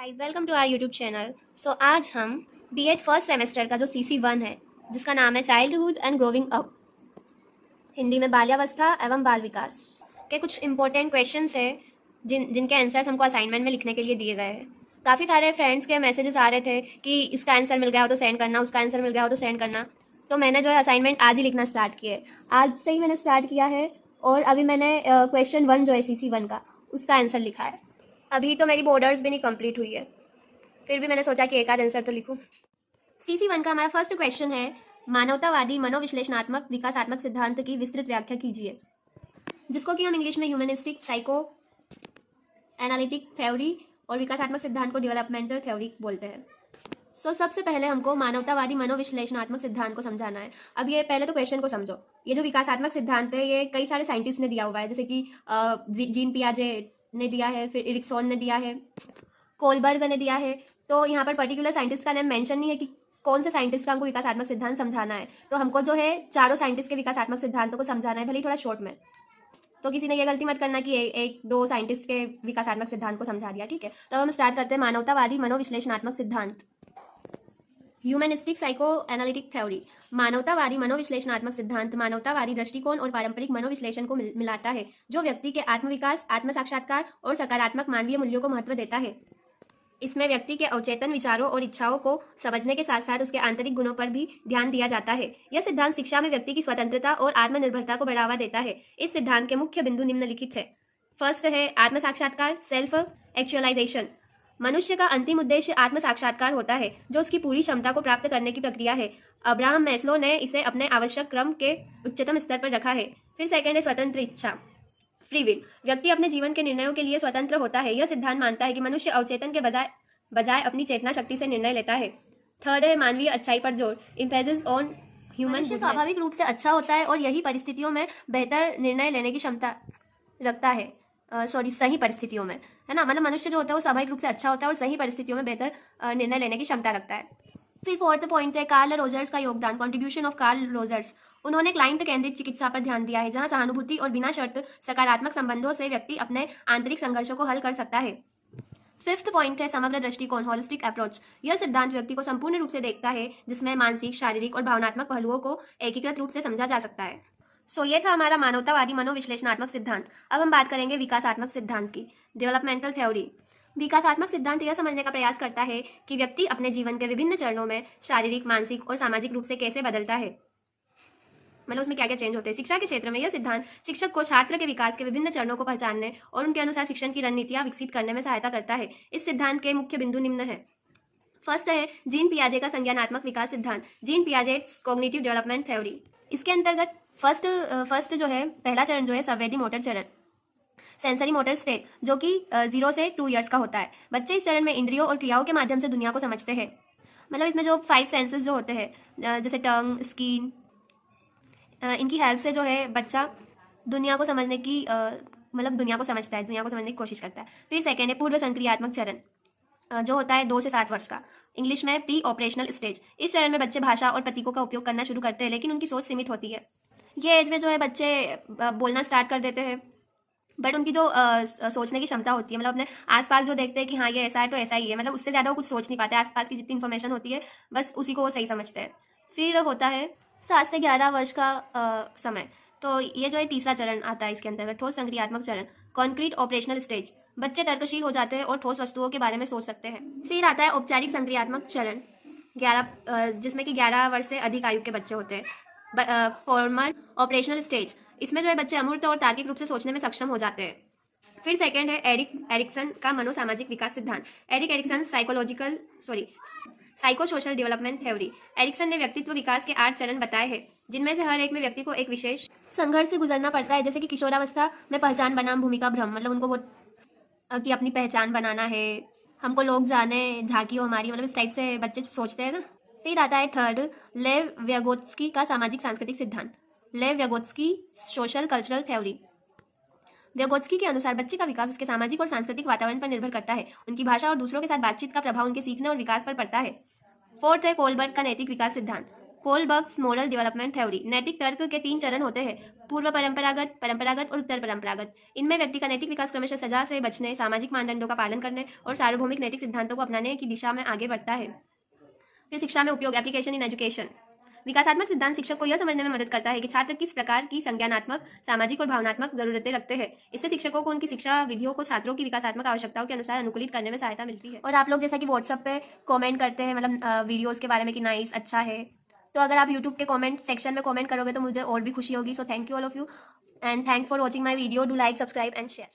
Guys welcome to our YouTube channel. आज हम BEd first semester का जो CC1 है, जिसका नाम है childhood and growing up, Hindi में बाल्यावस्था एवं बाल विकास के कुछ इंपॉर्टेंट क्वेश्चंस है जिनके आंसर्स हमको असाइनमेंट में लिखने के लिए दिए गए हैं। काफ़ी सारे फ्रेंड्स के मैसेजेस आ रहे थे कि इसका आंसर मिल गया हो तो सेंड करना, उसका आंसर मिल गया हो तो सेंड करना। तो मैंने जो है असाइनमेंट आज ही लिखना स्टार्ट किया है। आज से ही मैंने स्टार्ट किया है और अभी मैंने क्वेश्चन 1 जो है CC1 का, उसका आंसर लिखा है। अभी तो मेरी बॉर्डर्स भी नहीं कंप्लीट हुई है, फिर भी मैंने सोचा कि एक आध आंसर तो लिखूं। CC1 का हमारा फर्स्ट क्वेश्चन है, मानवतावादी मनोविश्लेषणात्मक विकासात्मक सिद्धांत की विस्तृत व्याख्या कीजिए, जिसको कि हम इंग्लिश में ह्यूमनिस्टिक साइको एनालिटिक थ्योरी और विकासात्मक सिद्धांत को डेवलपमेंटल थ्योरी बोलते हैं। सबसे पहले हमको मानवतावादी मनोविश्लेषणात्मक सिद्धांत को समझाना है। अब ये पहले तो क्वेश्चन को समझो। ये जो विकासात्मक सिद्धांत है ये कई सारे साइंटिस्ट ने दिया हुआ है, जैसे कि जीन पियाजे ने दिया है, फिर एरिक्सन ने दिया है, कोलबर्ग ने दिया है। तो यहाँ पर पर्टिकुलर साइंटिस्ट का नाम मेंशन नहीं है कि कौन से साइंटिस्ट का हमको विकासात्मक सिद्धांत समझाना है। तो हमको जो है चारों साइंटिस्ट के विकासात्मक सिद्धांतों को समझाना है, भले ही थोड़ा शॉर्ट में। तो किसी ने ये गलती मत करना कि एक दो साइंटिस्ट के विकासात्मक सिद्धांत को समझा दिया, ठीक है। तो हम स्टार्ट करते हैं मानवतावादी मनोविश्लेषणात्मक सिद्धांत, ह्यूमनिस्टिक साइको एनालिटिक थ्योरी। मानवतावादी मनोविश्लेषणात्मक सिद्धांत मानवतावादी दृष्टिकोण और पारंपरिक मनोविश्लेषण को मिलाता है, जो व्यक्ति के आत्मविकास, आत्म साक्षात्कार और सकारात्मक मानवीय मूल्यों को महत्व देता है। इसमें व्यक्ति के अवचेतन विचारों और इच्छाओं को समझने के साथ साथ उसके आंतरिक गुणों पर भी ध्यान दिया जाता है। यह सिद्धांत शिक्षा में व्यक्ति की स्वतंत्रता और आत्मनिर्भरता को बढ़ावा देता है। इस सिद्धांत के मुख्य बिंदु निम्नलिखित है। फर्स्ट है आत्म साक्षात्कार, सेल्फ एक्चुअलाइजेशन। मनुष्य का अंतिम उद्देश्य आत्म साक्षात्कार होता है, जो उसकी पूरी क्षमता को प्राप्त करने की प्रक्रिया है। अब्राहम मैस्लो ने इसे अपने आवश्यक क्रम के उच्चतम स्तर पर रखा है। फिर सेकंड है स्वतंत्र इच्छा, फ्री विल। व्यक्ति अपने जीवन के निर्णयों के लिए स्वतंत्र होता है। यह सिद्धांत मानता है कि मनुष्य अवचेतन के बजाय अपनी चेतना शक्ति से निर्णय लेता है। थर्ड है मानवीय अच्छाई पर जोर, एम्फेसिस ऑन ह्यूमन। मनुष्य स्वाभाविक रूप से अच्छा होता है और यही परिस्थितियों में बेहतर निर्णय लेने की क्षमता रखता है। सही परिस्थितियों में, है ना। मतलब मनुष्य जो होता है वो स्वाभाविक रूप से अच्छा होता है और सही परिस्थितियों में बेहतर निर्णय लेने की क्षमता रखता है। फिर फोर्थ पॉइंट है कार्ल रोजर्स का योगदान, कॉन्ट्रीब्यूशन ऑफ कार्ल रोजर्स। उन्होंने क्लाइंट केंद्रित चिकित्सा पर ध्यान दिया है, जहां सहानुभूति और बिना शर्त सकारात्मक संबंधों से व्यक्ति अपने आंतरिक संघर्षों को हल कर सकता है। फिफ्थ पॉइंट है समग्र दृष्टिकोण, होलिस्टिक अप्रोच। यह सिद्धांत व्यक्ति को संपूर्ण रूप से देखता है, जिसमें मानसिक, शारीरिक और भावनात्मक पहलुओं को एकीकृत रूप से समझा जा सकता है। ये था हमारा मानवतावादी मनोविश्लेषणात्मक सिद्धांत। अब हम बात करेंगे विकासात्मक सिद्धांत की, डेवलपमेंटल थ्योरी। विकासात्मक सिद्धांत यह समझने का प्रयास करता है कि व्यक्ति अपने जीवन के विभिन्न चरणों में शारीरिक, मानसिक और सामाजिक रूप से कैसे बदलता है, मतलब उसमें क्या क्या चेंज होते हैं। शिक्षा के क्षेत्र में यह सिद्धांत शिक्षक को छात्र के विकास के विभिन्न चरणों को पहचानने और उनके अनुसार शिक्षण की रणनीतियां विकसित करने में सहायता करता है। इस सिद्धांत के मुख्य बिंदु निम्न है। फर्स्ट है जीन पियाजे का संज्ञानात्मक विकास सिद्धांत, gene Piaget's cognitive development theory. इसके अंतर्गत फर्स्ट जो है पहला चरण जो है संवेदी मोटर चरण, सेंसरी मोटर स्टेज, जो कि 0 से 2 ईयर्स का होता है। बच्चे इस चरण में इंद्रियों और क्रियाओं के माध्यम से दुनिया को समझते हैं। मतलब इसमें जो 5 सेंसेस जो होते हैं, जैसे टंग, स्किन, इनकी हेल्प से जो है बच्चा दुनिया को समझने की मतलब दुनिया को समझता है, दुनिया को समझने की कोशिश करता है। फिर सेकेंड है पूर्व संक्रियात्मक चरण, जो होता है 2 से 7 वर्ष का, इंग्लिश में प्री ऑपरेशनल स्टेज। इस चरण में बच्चे भाषा और प्रतीकों का उपयोग करना शुरू करते हैं, लेकिन उनकी सोच सीमित होती है। ये एज में जो है बच्चे बोलना स्टार्ट कर देते हैं, बट उनकी जो सोचने की क्षमता होती है, मतलब अपने आसपास जो देखते हैं कि हाँ ये ऐसा है तो ऐसा ही है, मतलब उससे ज़्यादा वो कुछ सोच नहीं पाते। आसपास की जितनी इन्फॉर्मेशन होती है बस उसी को वो सही समझते हैं। फिर होता है 7 से 11 वर्ष का समय। तो ये जो है तीसरा चरण आता है इसके अंतर्गत, ठोस संक्रियात्मक चरण, कॉन्क्रीट ऑपरेशनल स्टेज। बच्चे तर्कशील हो जाते हैं और ठोस वस्तुओं के बारे में सोच सकते हैं। फिर आता है औपचारिक संक्रियात्मक चरण 11, जिसमें कि 11 वर्ष से अधिक आयु के बच्चे होते हैं, फॉर्मल ऑपरेशनल स्टेज। इसमें जो है बच्चे अमूर्त और तार्किक रूप से सोचने में सक्षम हो जाते हैं। फिर सेकंड है एरिक्सन का मनोसामाजिक विकास सिद्धांत, Erikson psycho social development theory. Erikson ने व्यक्तित्व विकास के 8 चरण बताए हैं, जिनमें से हर एक में व्यक्ति को एक विशेष संघर्ष से गुजरना पड़ता है, जैसे कि किशोरावस्था में पहचान बनाम भूमिका भ्रम, मतलब उनको वो कि अपनी पहचान बनाना है, हमको लोग जाने, झांकी हो हमारी, मतलब इस टाइप से बच्चे सोचते हैं ना। फिर आता है थर्ड लेव व्यगोत्स्की का सामाजिक सांस्कृतिक सिद्धांत, लेव व्यगोत्स्की सोशल कल्चरल थ्योरी। व्यगोत्स्की के अनुसार बच्चे का विकास उसके सामाजिक और सांस्कृतिक वातावरण पर निर्भर करता है। उनकी भाषा और दूसरों के साथ बातचीत का प्रभाव उनके सीखने और विकास पर पड़ता है। फोर्थ है कोलबर्ग का नैतिक विकास सिद्धांत, कोलबर्ग्स मोरल डेवलपमेंट थ्योरी। नैतिक तर्क के 3 चरण होते हैं, पूर्व परंपरागत, परंपरागत और उत्तर परंपरागत। इनमें व्यक्ति का नैतिक विकास क्रमशः सजा से बचने, सामाजिक मानदंडों का पालन करने और सार्वभौमिक नैतिक सिद्धांतों को अपनाने की दिशा में आगे बढ़ता है। फिर शिक्षा में उपयोग, एप्लीकेशन इन एजुकेशन। विकासात्मक सिद्धांत शिक्षक को यह समझने में मदद करता है कि छात्र किस प्रकार की संज्ञानात्मक, सामाजिक और भावनात्मक जरूरतें रखते हैं। इससे शिक्षकों को उनकी शिक्षा विधियों को छात्रों की विकासात्मक आवश्यकताओं के अनुसार अनुकूलित करने में सहायता मिलती है। और आप लोग जैसा कि व्हाट्सएप पे कमेंट करते हैं, मतलब वीडियोस के बारे में कि नाइस, अच्छा है, तो अगर आप यूट्यूब के कमेंट सेक्शन में कमेंट करोगे तो मुझे और भी खुशी होगी। So thank you all of you and thanks for watching my video. Do like, subscribe and share.